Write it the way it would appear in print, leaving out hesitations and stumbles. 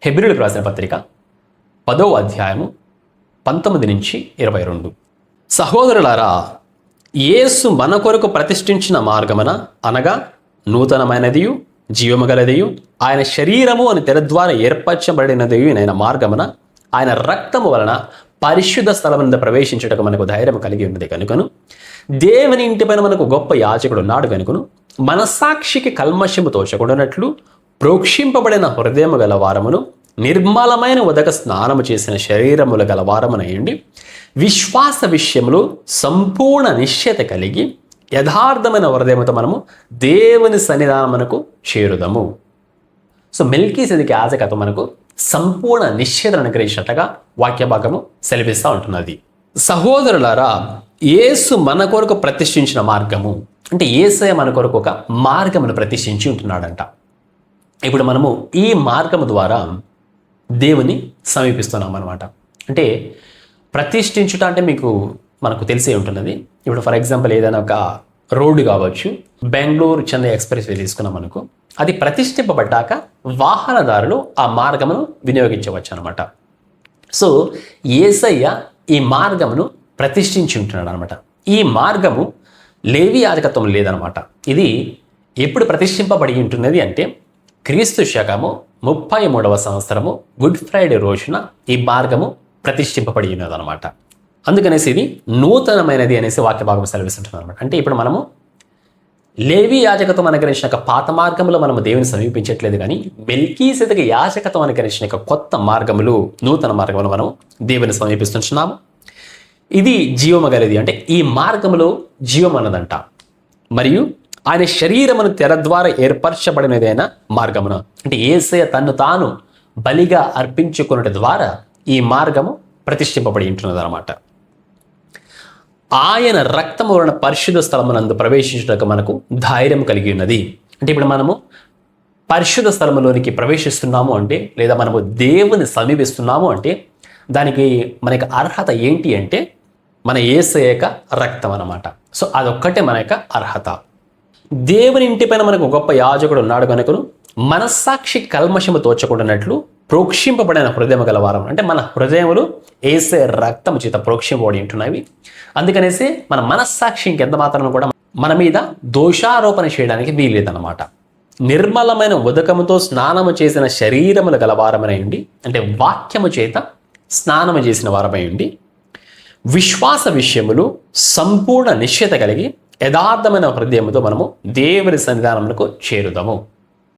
హెబ్రీయులకు రాసిన పత్రిక 10వ అధ్యాయము 19-22. సహోదరులారా, యేసు మన కొరకు ప్రతిష్ఠించిన మార్గమున, అనగా నూతనమైనదియు జీవము గలదియు ఆయన శరీరము అని తెర ద్వారా ఏర్పరచబడినదియు అయిన మార్గమున ఆయన రక్తము వలన పరిశుద్ధ స్థలమున ప్రవేశించుటకు మనకు ధైర్యం కలిగి ఉన్నది కనుకను, దేవుని ఇంటిపైన మనకు గొప్ప యాజకుడు ఉన్నాడు కనుకను, మనస్సాక్షికి కల్మషము తోచకుండానట్లు ప్రోక్షింపబడిన హృదయము గల వారమును, నిర్మలమైన ఉదక స్నానము చేసిన శరీరములు గల వారమునయండి, విశ్వాస విషయములు సంపూర్ణ నిశ్చయత కలిగి యథార్థమైన హృదయముతో మనము దేవుని సన్నిధానమునకు చేరుదము. సో మెల్కీసెదెకు యాజకత్వం మనకు సంపూర్ణ నిశ్చయతను అనుగ్రహించినట్లుగా వాక్య భాగము సెలవిస్తూ ఉంటున్నది. సహోదరులారా, యేసు మన కొరకు ప్రతిష్ఠించిన మార్గము అంటే యేసయ్య మన కొరకు ఒక మార్గమును ప్రతిష్ఠించి ఉంటున్నాడంట. ఇప్పుడు మనము ఈ మార్గము ద్వారా దేవుని సమీపిస్తున్నాం అన్నమాట. అంటే ప్రతిష్ఠించుట అంటే మనకు తెలిసే ఉంటున్నది. ఇప్పుడు ఫర్ ఎగ్జాంపుల్ ఏదైనా ఒక రోడ్డు కావచ్చు, బెంగళూరు చెన్నై ఎక్స్ప్రెస్ వే తీసుకున్నాం అనుకో, అది ప్రతిష్ఠింపబడ్డాక వాహనదారులు ఆ మార్గమును వినియోగించవచ్చు అనమాట. సో యేసయ్య ఈ మార్గమును ప్రతిష్ఠించి ఉంటున్నాడు అనమాట. ఈ మార్గము లేవి యాజకత్వం లేదనమాట. ఇది ఎప్పుడు ప్రతిష్ఠింపబడి ఉంటున్నది అంటే క్రీస్తు శకము 33వ సంవత్సరము గుడ్ ఫ్రైడే రోజున ఈ మార్గము ప్రతిష్ఠింపబడి ఉన్నది అనమాట. అందుకనేసి ఇది నూతనమైనది అనేసి వాక్య భాగం సెలవిస్తుంటుంది అనమాట. అంటే ఇప్పుడు మనము లేవి యాజకత్వం అనుగ్రహించిన పాత మార్గంలో మనము దేవుని సమీపించట్లేదు, కానీ మెల్కీసెదెకు యాజకత్వం అనుగ్రహించిన కొత్త మార్గములు, నూతన మార్గములు మనము దేవుని సమీపిస్తున్నాము. ఇది జీవము గలది, అంటే ఈ మార్గములో జీవం అన్నదంట. మరియు ఆయన శరీరమును తెర ద్వారా ఏర్పరచబడినదైన మార్గమున, అంటే యేసయ్య తన్ను తాను బలిగా అర్పించుకున్నటి ద్వారా ఈ మార్గము ప్రతిష్ఠింపబడి ఉంటున్నది అనమాట. ఆయన రక్తము వలన పరిశుద్ధ స్థలమునందు ప్రవేశించుటకు మనకు ధైర్యం కలిగి ఉన్నది. అంటే ఇప్పుడు మనము పరిశుద్ధ స్థలములోనికి ప్రవేశిస్తున్నాము అంటే, లేదా మనము దేవుని సమీపిస్తున్నాము అంటే దానికి మనకి అర్హత ఏంటి అంటే మన యేసయ్య రక్తం అన్నమాట. సో అదొక్కటే మన యొక్క అర్హత. దేవుని ఇంటిపైన మనకు గొప్ప యాజకుడు ఉన్నాడు కనుకను మనస్సాక్షి కల్మషము తోచకుండానట్లు ప్రోక్షింపబడిన హృదయం గల వారం, అంటే మన హృదయములు యేసయ్య రక్తము చేత ప్రోక్షింపబడి ఉంటున్నవి. అందుకనేసి మన మనస్సాక్షి ఇంకెంత మాత్రం కూడా మన మీద దోషారోపణ చేయడానికి వీల్లేదన్నమాట. నిర్మలమైన ఉదకముతో స్నానము చేసిన శరీరములు గల వారమై ఉండి, అంటే వాక్యము చేత స్నానము చేసిన వారమై ఉండి, విశ్వాస విషయములు సంపూర్ణ నిశ్చయత కలిగి యథార్థమైన హృదయముతో మనము దేవుని సన్నిధానమునకు చేరుదాము.